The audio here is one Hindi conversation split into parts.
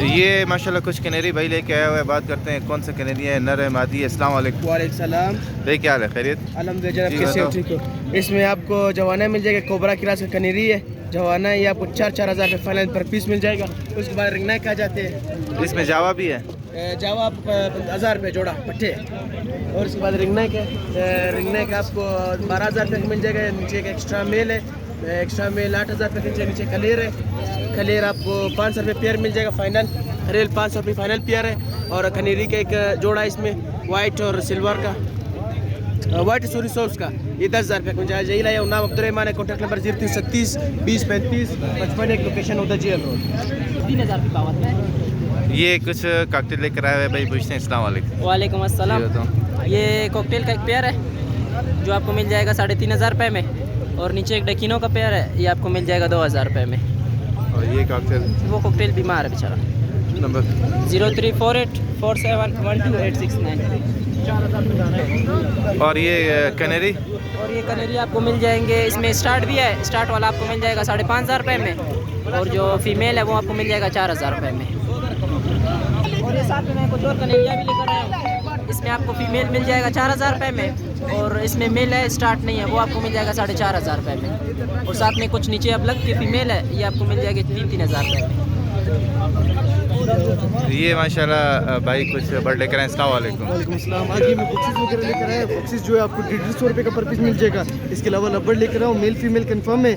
ये माशाल्लाह कुछ कनेरी भाई लेके आया हुआ है। बात करते हैं कौन सा कनेरी है, नर है, मादी है। अस्सलाम वालेकुम। वालेकुम सलाम। भाई क्या हाल है, खैरियत? अल्हम्दुलिल्लाह, जी, कैसे हो? बताओ। ठीक हो? इसमें आपको जवाना मिल जाएगा, कोबरा क्लास का कनेरी है। जवाना ये आपको 4-4 हज़ार रुपये फाइनल पर पीस मिल जाएगा। उसके बाद रिंगना कहा जाते हैं। इसमें जावा भी है। जावा आप 1000 रुपये जोड़ा पट्टे। और उसके बाद रिंगना का आपको 12 हज़ार रुपये मिल जाएगा। नीचे एक एक्स्ट्रा मेल है, एक्स्ट्रा मेल 8 हज़ार रुपये के नीचे कलेर है। कलेर आपको 500 रुपये पेयर मिल जाएगा फाइनल। रेल 500 रुपये फाइनल पेयर है। और खनेरी का एक जोड़ा इसमें वाइट और सिल्वर का, वाइट सूरी सॉस का, ये 10,000 रुपये को जाए। यही लाया हूँ। नाम अब्दुलरहमान है, कॉन्टैक्ट नंबर 0337 20 35 55। एक लोकेशन होता जी रोड। 3000 की पावत में। ये कुछ कॉकटेल लेकर आया हुआ है भाई, पूछते हैं। अस्सलाम वालेकुम। वालेकुम अस्सलाम। जी बताओ। ये कॉकटेल का एक पेयर है जो आपको मिल जाएगा 3,500 रुपये में। और नीचे एक डकीनो का पेयर है, ये आपको मिल जाएगा 2,000 रुपये में। और ये कॉकटेल, वो कॉकटेल बीमार है बेचारा। नंबर 0348 47 12869। और ये कनेरी, और ये कनेरी आपको मिल जाएंगे, इसमें स्टार्ट भी है। स्टार्ट वाला आपको मिल जाएगा 5,500 रुपये में। और जो फीमेल है वो आपको मिल जाएगा 4,000 रुपये में। और ये साथ में मैं कुछ और कनेरिया भी लेकर आया हूँ। इसमें आपको फीमेल मिल जाएगा 4,000 रुपये में। और इसमें मेल है, स्टार्ट नहीं है, वो आपको मिल जाएगा 4,500 रुपये में। और साथ में कुछ नीचे अब लग के फीमेल है, ये आपको मिल जाएगी 3-3 हज़ार रुपये में। ये माशाल्लाह भाई कुछ बर्ड लेकर आए। अस्सलाम वालेकुम। वालेकुम सलाम। आज ये मैं बॉक्सेस वगैरह लेकर आया। बॉक्सेस जो है आपको 150 रुपये का पर पीस मिल जाएगा। इसके अलावा लब्बड़ लेकर आऊँ, मेल फीमेल कंफर्म है,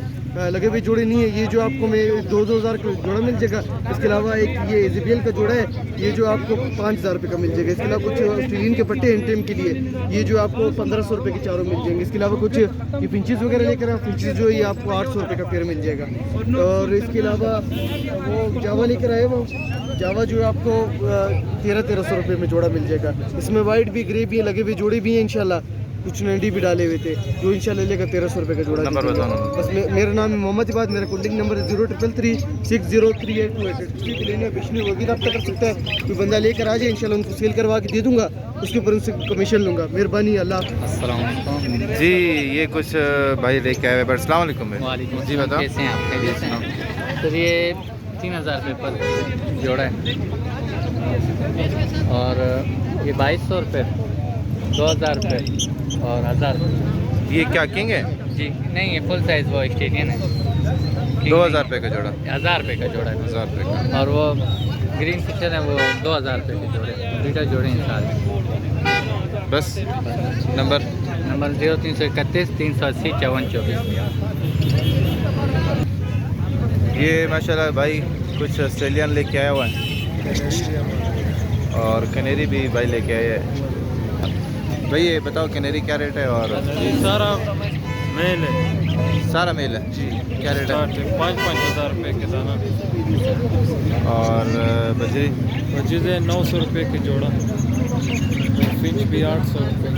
लगे हुए जोड़े नहीं है। ये जो आपको मैं 2,000 का जोड़ा मिल जाएगा। इसके अलावा एक ये इज़ेबियल का जोड़ा है, ये जो आपको 5,000 रुपये का मिल जाएगा। इसके अलावा कुछ ऑस्ट्रेलियन के पट्टे हैं टाइम के लिए, ये जो आपको 1,500 रुपये के चारों मिल जाएंगे। इसके अलावा कुछ ये पिंचेस वगैरह लेकर आए। पिंचेस जो है ये आपको 800 रुपये का पेयर मिल जाएगा। और इसके अलावा वो जावा लेकर आए, वो जावा जो है आपको 1300 रुपये में जोड़ा मिल जाएगा। इसमें वाइट भी, ग्रे भी है, लगे हुए जोड़े भी हैं इंशाल्लाह। कुछ नंडी भी डाले हुए थे, जो इंशाल्लाह लेगा 1300 रुपये का जोड़ा। नंबर बताओ। बस मेरा नाम है मोहम्मद इबाद। मेरा कॉन्टैक्ट नंबर है 0333 603828। किसी के लेने विष्णु वो भी रब्ता कर सकता है। कोई बंदा लेकर आ जाए, इंशाल्लाह उनको सेल करवा के दे दूंगा, उसके ऊपर उनसे कमीशन लूँगा। मेहरबानी, अल्लाह। अस्सलाम वालेकुम। जी ये कुछ भाई लेके आए हुए। अस्सलाम वालेकुम भाई। वालेकुम जी बताओ। कैसे हैं आप? खैरियत से हैं? तो ये 3,000 रुपये पर जोड़ा है। और ये 2,200 रुपये, 2,000 रुपये और 1,000 रुपये। ये क्या किंग है? जी नहीं, ये फुल साइज़ वो ऑस्ट्रेलियन है। 2,000 रुपये का जोड़ा। 1,000 रुपये का जोड़ा है। 1,000 रुपये का। और वो ग्रीन पिक्चर है, वो 2,000 रुपये के जोड़े, 2टा जोड़े हैं साथ। बस नंबर 0331 380 5424। ये माशाल्लाह भाई कुछ ऑस्ट्रेलियन लेके आया हुआ है। और कनेरी भी भाई लेके आए हैं। भाई ये बताओ कनेरी क्या रेट है? और सारा मेल है। सारा मेल है जी, क्या रेट है? 5-5 हज़ार रुपये के दाना। और बजरी चीज़ें 900 रुपये की जोड़ा। फिंच भी 800 रुपये।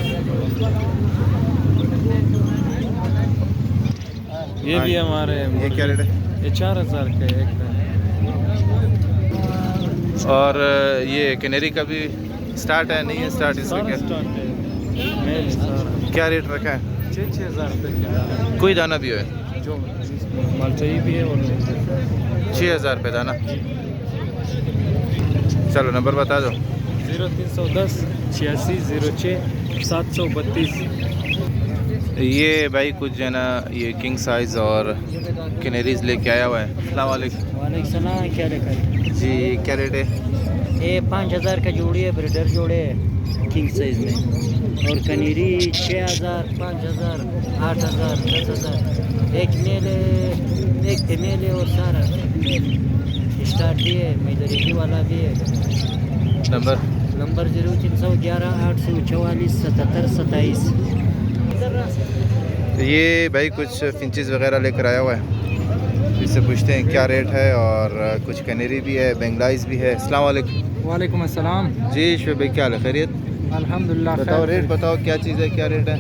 ये भी हमारे, ये क्या रेट है? ये 4,000 के एक है। और ये कनेरी का भी स्टार्ट है, नहीं है स्टार्ट? इसमें सारा क्या स्टार्ट है, मेल है सारा। क्या रेट रखा है? 6-6 हज़ार रुपये के दाना। कोई दाना भी है? जो मालचाई भी है और 6,000 रुपये दाना। चलो नंबर बता दो। 0310 86 06 732। ये भाई कुछ जो है ना ये किंग साइज़ और कनेरीज लेके आया हुआ है। अस्सलाम वालेकुम। वालेकुम सलाम। क्या लेकर? जी क्या रेट है? ये 5,000 का जोड़ी है, ब्रीडर जोड़े है किंग साइज़ में। और कनेरी 6,000, 5,000, 8,000, 10,000। एक मेल है, एक फीमेल है और सारा मेल। स्टार्ट भी है, मेजोरिटी वाला भी है। नंबर 0311 844 77 27। ये भाई कुछ फिंचेस वगैरह लेकर आया हुआ है। इससे पूछते हैं क्या रेट है। और कुछ कनेरी भी है, बेंगलाइज भी है। अस्सलाम वालेकुम। वालेकुम अस्सलाम। जी शुभ भाई, क्या हाल है, खैरियत? अल्हम्दुलिल्लाह। बताओ रेट बताओ, क्या चीज़ है, क्या रेट है?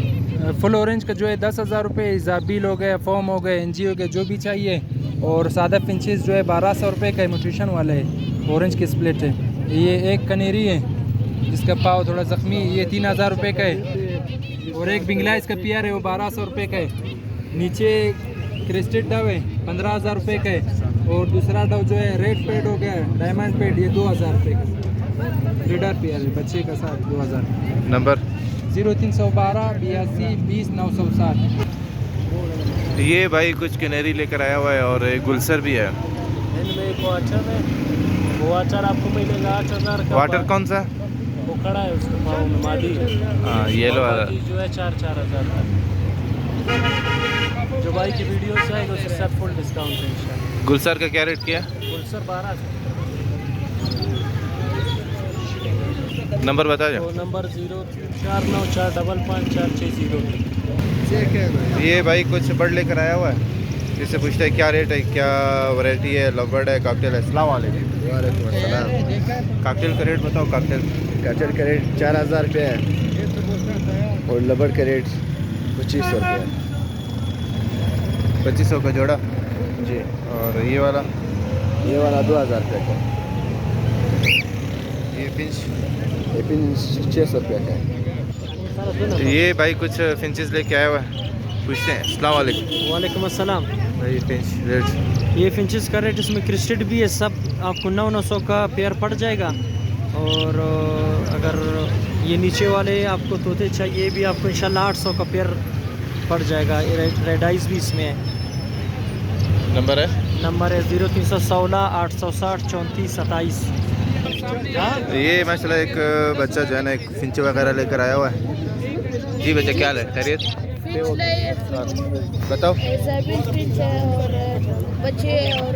फुल ऑरेंज का जो है 10,000 रुपये। इजाबिल हो गए, फॉर्म हो गए, एनजी हो गए, जो भी चाहिए। और सादा फिंचेस जो है 1,200 रुपये का म्यूटेशन वाला है, ऑरेंज की स्प्लिट है। ये एक कनेरी है जिसका पाव थोड़ा ज़ख्मी, ये 3,000 रुपये का है। और एक बिंगलाइज का पियर है, वो 1,200 रुपये का है। नीचे क्रिस्टेड डव है, 15,000 रुपये का है। और दूसरा डव जो है रेड पेड हो गया डायमंड पेड, ये 2000 रुपये का ब्रीडर पेयर है बच्चे का साथ 2000। नंबर 0312 82 20 960। ये भाई कुछ कैनेरी लेकर आया हुआ है और एक गुलसर भी है। इनमें एक वाचर है, वो वाचर आपको मिलेगा 8000 का। वाटर कौन सा? वो खड़ा है उसके पाँव में मादी है। हाँ येलो वाला। बाकी जो है 4-4000 का। जो भाई की वीडियो से आएगा उसके साथ फुल डिस्काउंट है इंशाल्लाह। गुलसर का क्या रेट किया? सर 12 नंबर बता जाओ। तो नंबर 0494554603। ये भाई कुछ बर्ड लेकर आया हुआ है, इससे पूछते हैं क्या रेट है, क्या वैरायटी है, लवबर्ड है, कॉकटेल है। अस्सलाम वालेकुम। वालेकुम अस्सलाम। कॉकटेल का रेट बताओ। कॉकटेल का रेट 4000 रुपये है और लबड़ का रेट 2500 रुपये है। 2500 का जोड़ा। जी। और ये वाला 2000 रुपये का। ये फिंच। ये पिन 600 रुपये का है। ये भाई कुछ फिंचेस लेके आया हुआ है, पूछते हैं। अस्सलाम वालेकुम। वालेकुम अस्सलाम। भाई फिंच रेट। ये फिंचेस का रेट इसमें क्रिस्टेड भी है, सब आपको 900 का पेयर पड़ जाएगा। और अगर ये नीचे वाले आपको तोते चाहिए, भी आपको इंशाल्लाह 800 का पेयर पड़ जाएगा। रेड आइज भी इसमें है। नंबर है? नंबर है 0316 860 34 27। ये माशाल्लाह एक बच्चा जो है ना एक फिंच वगैरह लेकर आया हुआ है। जी बच्चा क्या है, खैरियत? बताओ। एजाबिल फिंच है और बच्चे और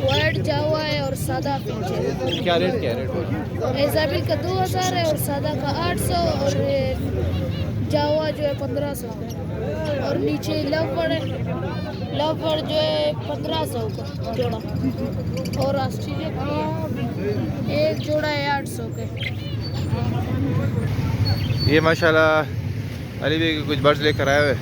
वाइट जावा है और सादा फिंच है। क्या रेट रेट? एजाबिल का 2000 है और सादा का 800 और जावा जो है 1500 और नीचे लवबर्ड है, लवबर्ड जो है 1500 का जोड़ा और ऑस्ट्रेलिया एक जोड़ा है 800 के। ये माशाल्लाह अली भाई कुछ बर्ड्स लेकर आए हुए,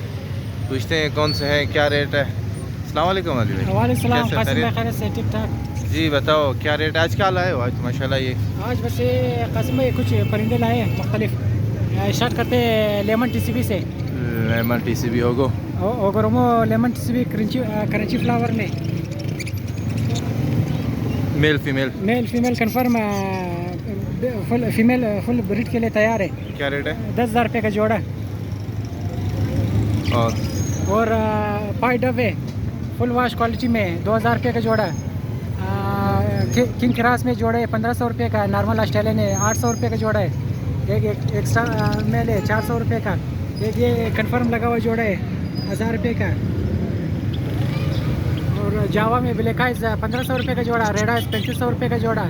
पूछते हैं कौन से हैं, क्या रेट है। अस्सलाम वालेकुम अली भाई। कैसे खैरियत? से ठीक ठाक। जी बताओ क्या रेट आज क्या लाए हो आज माशाल्लाह? ये आज बस कस्म में कुछ परिंदे लाए हैं मुख्तलिफ। स्टार्ट करते हैं लेमन टीसीबी से। लेमन टीसीबी होगो ओगरोमो लेमन टीसीबी करंची फ्लावर में male female female confirm full breed के लिए तैयार है। क्या रेट है? 10,000 रुपये का जोड़ा। और पाई डब है फुल वॉश क्वालिटी में 2000 रुपये का जोड़ा। किंग क्रास में जोड़ा है 1500 रुपये का। नॉर्मल ऑस्ट्रेलियन है 800 रुपये का जोड़ा है। एक एक्स्ट्रा मेल है 400 रुपये का। एक ये कंफर्म लगा हुआ जोड़ा है 1000 रुपये का। और जावा में ब्लैक आइज 1500 रुपये का जोड़ा। रेड आइज 3500 रुपये का जोड़ा।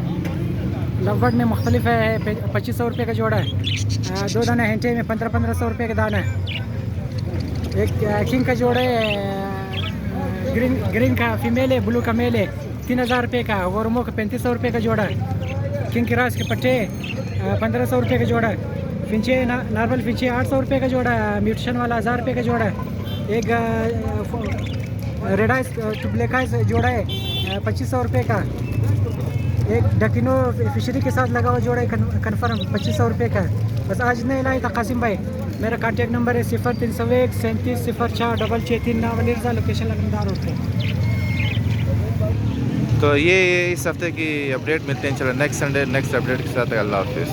लवबर्ड में मुख्तलिफ है 2500 रुपये का जोड़ा है। 2 दाना हेंटे में 1500 रुपये का दाना है। एक किंग का जोड़ा है ग्रीन का फीमेल है, ब्लू का मेल है 3000 रुपये का। वोरमो का 3500 रुपये का जोड़ा। किंग क्रास के पट्टे 1500 रुपये का जोड़ा। फिंचे नॉर्मल फिंचे 800 रुपये का जोड़ा। म्यूटेशन वाला 1000 रुपये का जोड़ा। एक red eyes two black eyes जोड़ा है 2500 रुपये का। एक डकिनो फिशरी के साथ लगा हुआ जोड़ा है कन्फर्म 2500 रुपये का। बस आज नहीं लाई था कासिम भाई। मेरा कॉन्टैक्ट नंबर है 0301 37 04 663 नावलिरजा, लोकेशन लखनऊ रोड पे। तो ये इस हफ्ते की अपडेट। मिलते हैं चलो नेक्स्ट संडे नेक्स्ट अपडेट के साथ। अल्लाह हाफिज़।